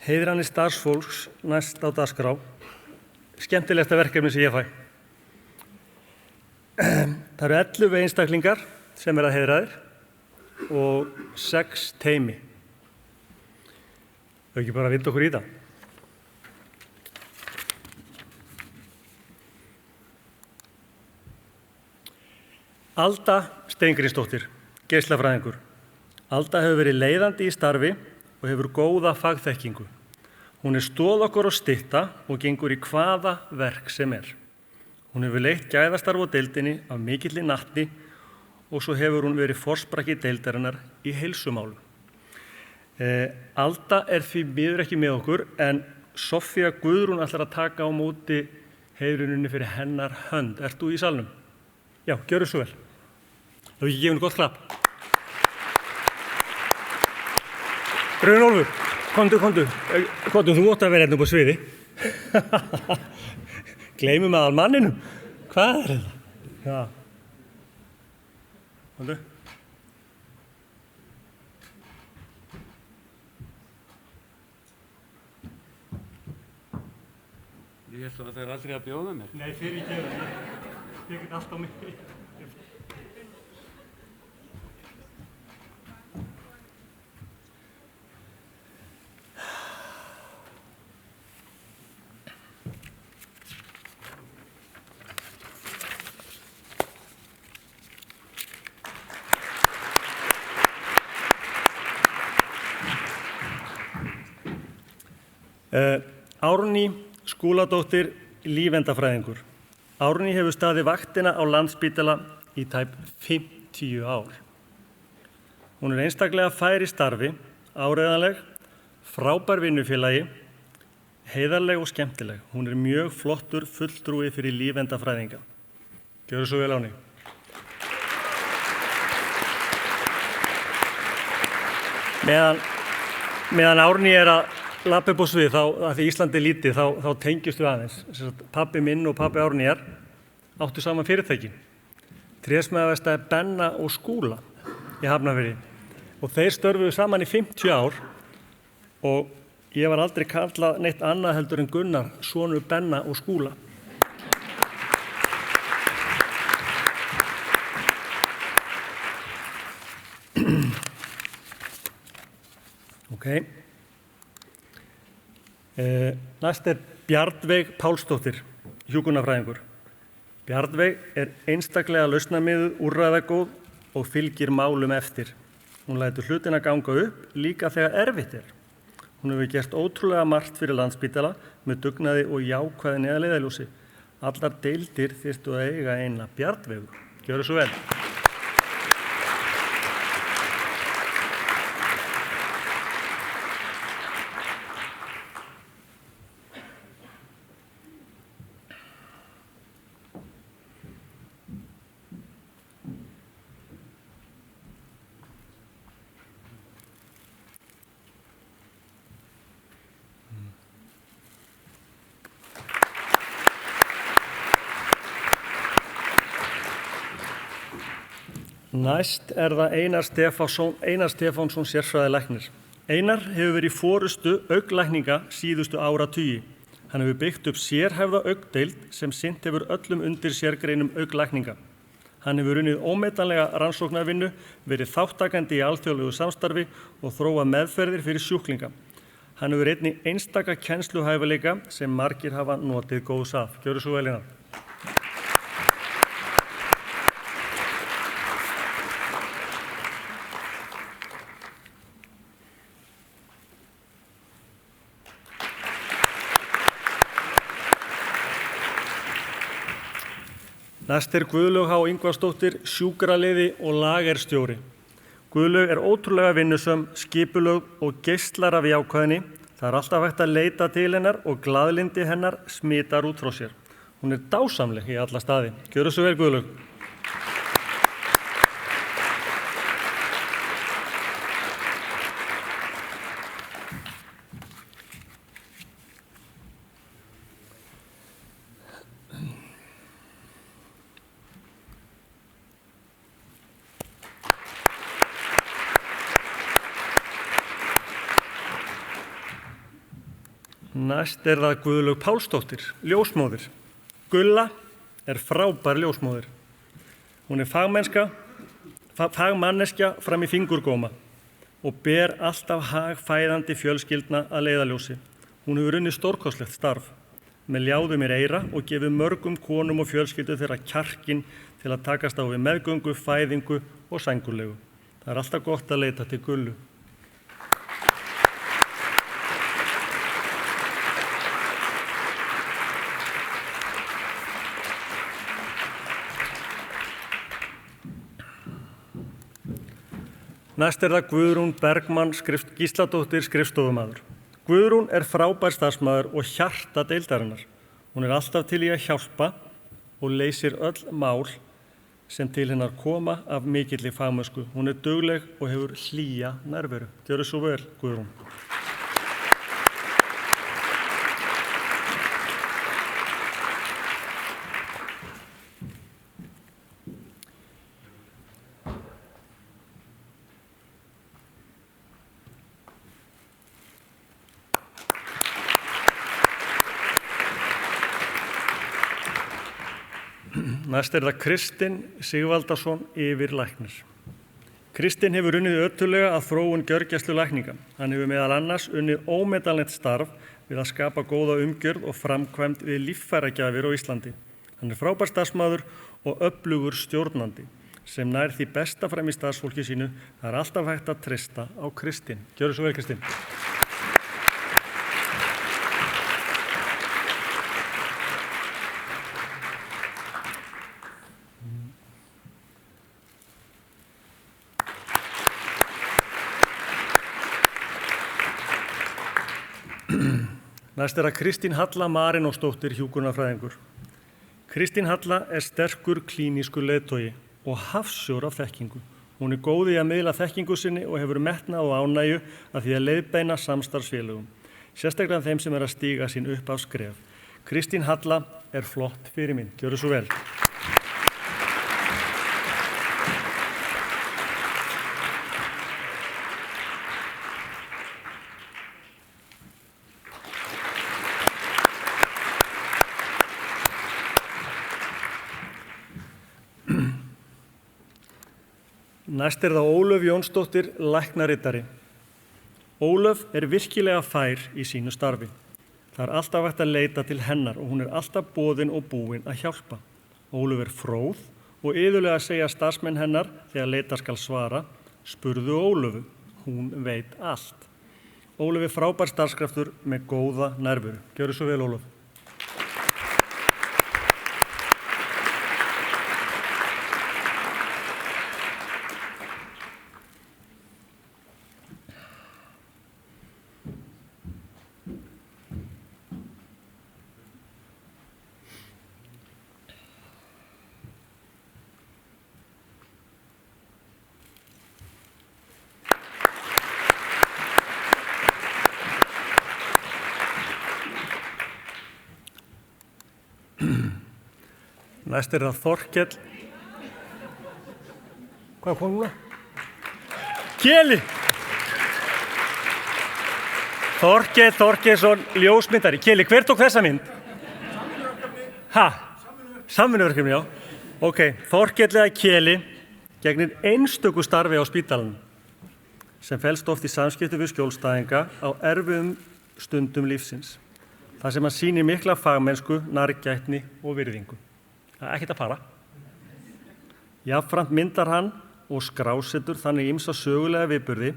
Heiðranir starfsfólks næst á dagskrá. Skemmtilegasta verkefni sem ég fæ. Það eru 11 einstaklingar sem heiðraðir og 6 teymi. Þau ekki bara vinda okkur í það. Alda Steingrímsdóttir, geislafræðingur. Alda hefur verið leiðandi í starfi og hefur góða fagþekkingu. Hún stoð okkur á stytta og gengur í hvaða verk sem er. Hún hefur leitt gæðastarf á deildinni af mikilli natni og svo hefur hún verið forsprakki deildarinnar í heilsumálum. Alda því miður ekki með okkur en Soffía Guðrún ætlar að taka á móti heiðruninni fyrir hennar hönd. Ert þú í salnum? Já, gjörðu svo vel. Það hefur ekki gefið henni gott klapp. Runólfur, komdu, þú átt að vera hérna upp á sviði. Gleymum aðal manninum. Hvað er þetta? Já. Komdu. Ég held að það aldrei að bjóða mér. Nei, fyrir ekki það. Ég get allt á mig. Árný Skúladóttir, lífeindafræðingur. Árný hefur staðið vaktina á Landspítala í tæp 50 ár. Hún einstaklega fær í starfi, áreiðanleg, frábær vinnufélagi, heiðarleg og skemmtileg. Hún mjög flottur fulltrúi fyrir lífeindafræðinga. Gjörðu svo vel, Árný. Meðan Árný að lappa upp á svið, því Íslandi lítið, þá tengjumst við aðeins. Pabbi minn og pabbi Árnýjar áttu saman fyrirtæki. Trésmíðaverkstæði Benna og Skúla í Hafnarfirði. Og þeir störfuðu saman í 50 ár og ég var aldrei kallað neitt annað heldur en Gunnar, sonur Benna og Skúla. Ok. Næst Bjarnveig Pálsdóttir, hjúkrunarfræðingur. Bjarnveig einstaklega lausnamiðuð, úrræðagóð og fylgir málum eftir. Hún lætur hlutina ganga upp líka þegar erfitt er. Hún hefur gert ótrúlega margt fyrir Landspítala með dugnaði og jákvæðni að leiðarljósi. Allar deildir þyrftu að eiga eina Bjarnveigu. Gjörðu svo vel. Næst það Einar Stefánsson sérfræðilæknir. Einar hefur verið í forystu augnlækninga síðustu áratugi. Hann hefur byggt upp sérhæfða augndeild sem sinnt hefur öllum undir sérgreinum augnlækninga. Hann hefur unnið ómetanlega rannsóknarvinnu, verið þáttakandi í alþjóðlegu samstarfi og þróað meðferðir fyrir sjúklinga. Hann hefur einnig einstaka kennsluhæfileika sem margir hafa notið góðs af. Gjörðu svo vel, Einar. Næst Guðlaug H. Ingvarsdóttir, sjúkraliði og lagerstjóri. Guðlaug ótrúlega vinnusöm, skipulögð og geislar af jákvæðni. Það alltaf hægt að leita til hennar og glaðlyndi hennar smitar út frá sér. Hún dásamleg í alla staði. Gjörðu svo vel, Guðlaug. Næst það Guðlaug Pálsdóttir, ljósmóðir. Gulla frábær ljósmóðir. Hún fagmanneskja fram í fingurgóma og ber alltaf hagfæðandi fjölskyldna að leiðarljósi. Hún hefur unnið stórkostlegt starf með ljáðum í eyra og gefið mörgum konum og fjölskyldu þeirra kjarkinn til að takast á við meðgöngu, fæðingu og sængurlegu. Það alltaf gott að leita til Gullu. Næst það Guðrún Bergmann Gísladóttir, skrifstofumaður. Guðrún frábær starfsmaður og hjarta deildarinnar. Hún alltaf til í að hjálpa og leysir öll mál sem til hennar koma af mikilli fagmennsku. Hún dugleg og hefur hlýja nærveru. Gjörðu svo vel, Guðrún. Næst það Kristinn Sigvaldason, yfirlæknir. Kristinn hefur unnið ötullega að þróun gjörgæslulækninga. Hann hefur meðal annars unnið ómetanlegt starf við að skapa góða umgjörð og framkvæmd við líffæragjafir á Íslandi. Hann frábær starfsmaður og öflugur stjórnandi sem nær því besta fram í starfsfólki sínu. Það alltaf hægt að treysta á Kristinn. Gjörðu svo vel, Kristinn. Næst það Kristín Halla Marinósdóttir, hjúkrunarfræðingur. Kristín Halla sterkur klínískur leiðtogi og hafsjór af þekkingu. Hún góð í að miðla þekkingu sinni og hefur metnað og ánægju að því að leiðbeina samstarfsfélögum, sérstaklega þeim sem að stíga sín upp af skref. Kristín Halla flott fyrirmynd. Gjörðu svo vel. Næst það Ólöf Jónsdóttir, læknariddari. Ólöf virkilega fær í sínu starfi. Það alltaf hægt að leita til hennar og hún alltaf boðin og búin að hjálpa. Ólöf fróð og iðulega að segja starfsmenn hennar þegar leita skal svara, spurðu Ólöfu, hún veit allt. Ólöf frábær starfskraftur með góða nærveru. Gjörðu svo vel, Ólöf. Næst það Þorkell. Hvað kom núna? Keli! Þorkell Þorkelsson, ljósmyndari. Keli, hver tók þessa mynd? Samvinnuverkefni, já. Ok, Þorkell eða Keli gegnir einstöku starfi á spítalanum sem felst oft í samskipti við skjólstæðinga á erfiðum stundum lífsins. Það sem hann sýnir mikla fagmennsku, nærgætni og virðingu. Það ekkert að fara. Jafnframt myndar hann og skrásetur þannig ýmsa sögulega viðburði,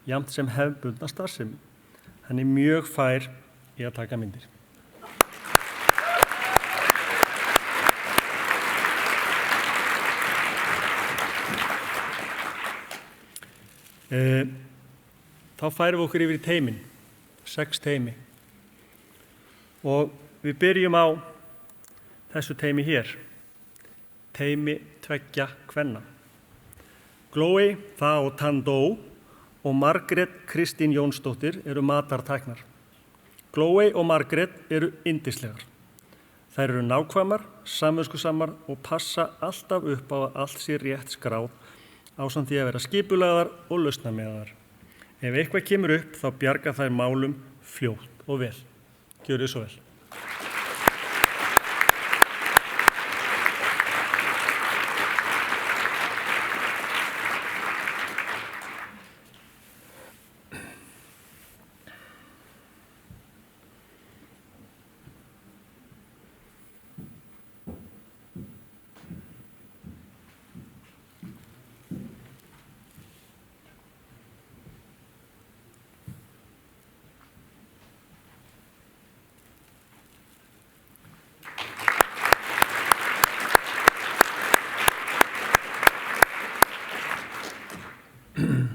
jafnt sem hefðbundna starfsemi. Hann mjög fær í að taka myndir. Þá færum við okkur yfir í teymin, 6 teymi. Og við byrjum á þessu teymi hér. Teymi 2 kvenna. Glói Thao Thanh Do og Margrét Kristín Jónsdóttir matartæknar. Glói og Margrét yndislegar. Þær nákvæmar, samviskusamar og passa alltaf upp á að allt sé rétt skráð ásamt því að vera skipulagðar og lausnamiðaðar. Ef eitthvað kemur upp þá bjarga þær málum fljótt og vel. Gjörið svo vel.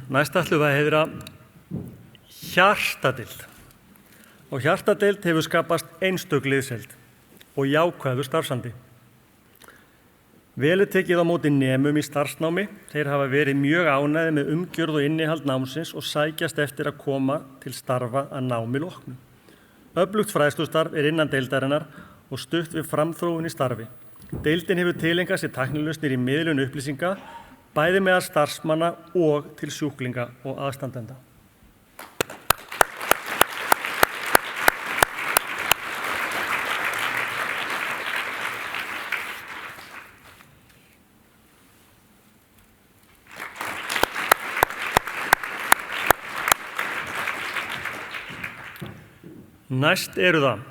Næst ætlum við að heiðra hjartadeild. Og hjartadeild hefur skapast einstök liðsheild og jákvæður starfsandi. Vel er tekið á móti nemum í starfsnámi. Þeir hafa verið mjög ánægðir með umgjörð og innihald námsins og sækjast eftir að koma til starfa að námi loknu. Öflugt fræðslustarf er innan deildarinnar og stutt við framþróun í starfi. Deildin hefur tileinkað sér tæknilausnir í miðlun upplýsinga, bæði meðal starfsmanna og til sjúklinga og aðstandenda. Næst eru það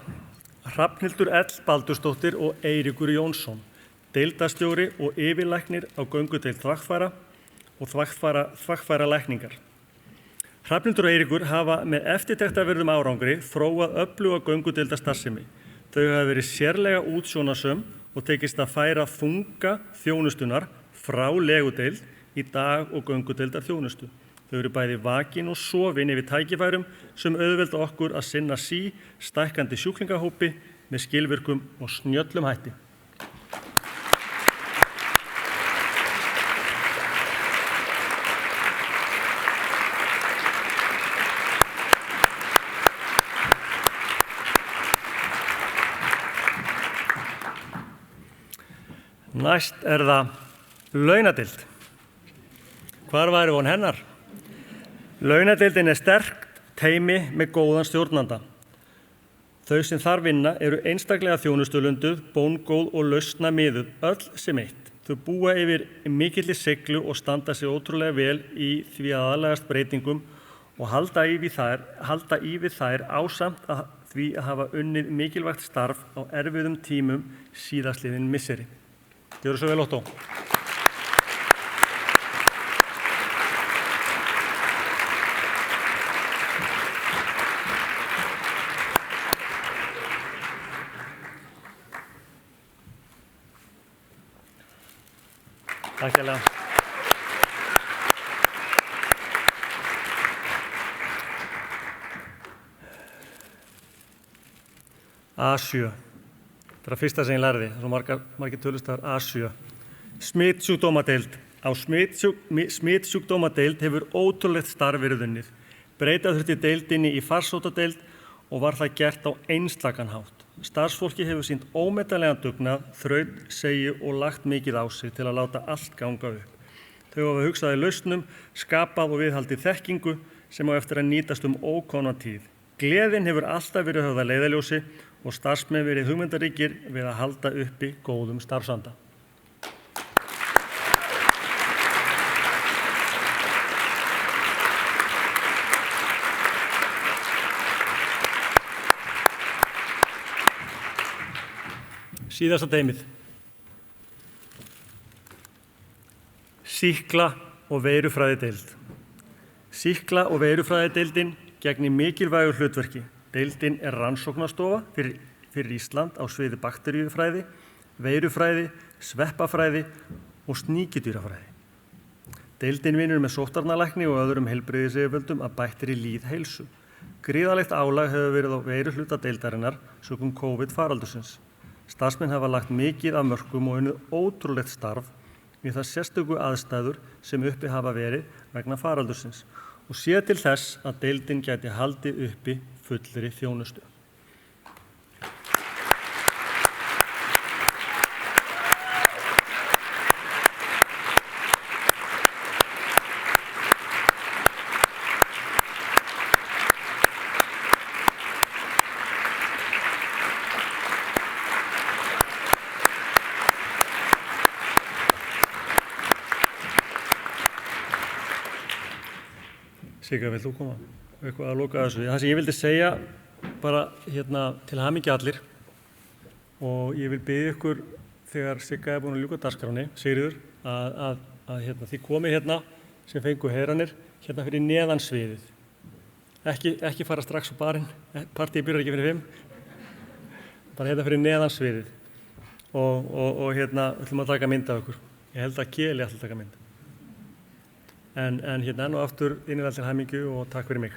Hrafnhildur L. Baldursdóttir og Eiríkur Jónsson, deildarstjóri og yfirlæknir á göngudeild þvagfæra og þvagfæralækningar. Hrafnhildur og Eiríkur hafa með eftirtektarverðum árangri þróað öfluga göngudeildarstarfsemi. Þau hafa verið sérlega útsjónasöm og tekist að færa þunga þjónustunar frá legudeild í dag- og göngudeildar þjónustu. Þau eru bæði vakin og sofin yfir tækifærum sem auðvelda okkur að sinna stækkandi sjúklingahópi með skilvirkum og snjöllum hætti. Næst er það launadeild. Hvar væri von hennar? Launadeildin er sterkt teymi með góðan stjórnanda. Þau sem þar vinna eru einstaklega þjónustulunduð, bóngóð og lausna miðuð, öll sem eitt. Þau búa yfir mikilli seiglu og standa sig ótrúlega vel í því að aðlagast breytingum og halda í við þær ásamt að því að hafa unnið mikilvægt starf á erfiðum tímum síðastliðin misseri. Gjörðu svo vel, Ottó. Takk hérlega. A7. Það er fyrsta sem ég lærði, það er margir tölustafar A7. Smitsjúkdómadeild. Á smitsjúkdómadeild hefur ótrúlegt starf verið unnið. Breyta þurfti deildinni í farsóttadeild og var það gert á einstakan hátt. Starfsfólki hefur sýnt ómetanlegan dugnað, þraut, segju og lagt mikið á sig til að láta allt ganga upp. Þau hafa hugsað í lausnum, skapað og viðhaldið þekkingu sem á eftir að nýtast ókomna tíð. Gleðin hefur alltaf verið höfð að leiðarljósi og starfsmenn verið hugmyndaríkir við að halda uppi góðum starfsanda. Síðasta teymið. Sýkla- og veirufræðideild. Sýkla- og veirufræðideildin gegnir mikilvægu hlutverki. Deildin er rannsóknastofa fyrir Ísland á sviði bakteríufræði, veirufræði, sveppafræði og sníkjudýrafræði. Deildin vinnur með sóttvarnalækni og öðrum heilbrigðisyfirvöldum að bættri lýðheilsu. Gríðarlegt álag hefur verið á veiruhluta deildarinnar sökum COVID-faraldursins. Starfsmenn hafa lagt mikið af mörkum og unnið ótrúlegt starf við það sérstöku aðstæður sem uppi hafa verið vegna faraldursins og séð til þess að deildin gæti haldið uppi fullri þjónustu. Sigga, vill þú koma? Eitthvað að loka þessu. Það sem ég vildi segja bara til hamingju allir og ég vil biðja ykkur þegar Sigga er búin að ljúka dagskránni, Sigríður, að þið komið sem fengu heyranir fyrir neðan sviðið. Ekki fara strax á barinn, partíið byrjar ekki fyrir 5, bara fyrir neðan sviðið og ætlum að taka mynd af ykkur. Ég held að Keli ætla að taka mynd. En enn og aftur innilega til hamingju og takk fyrir mig.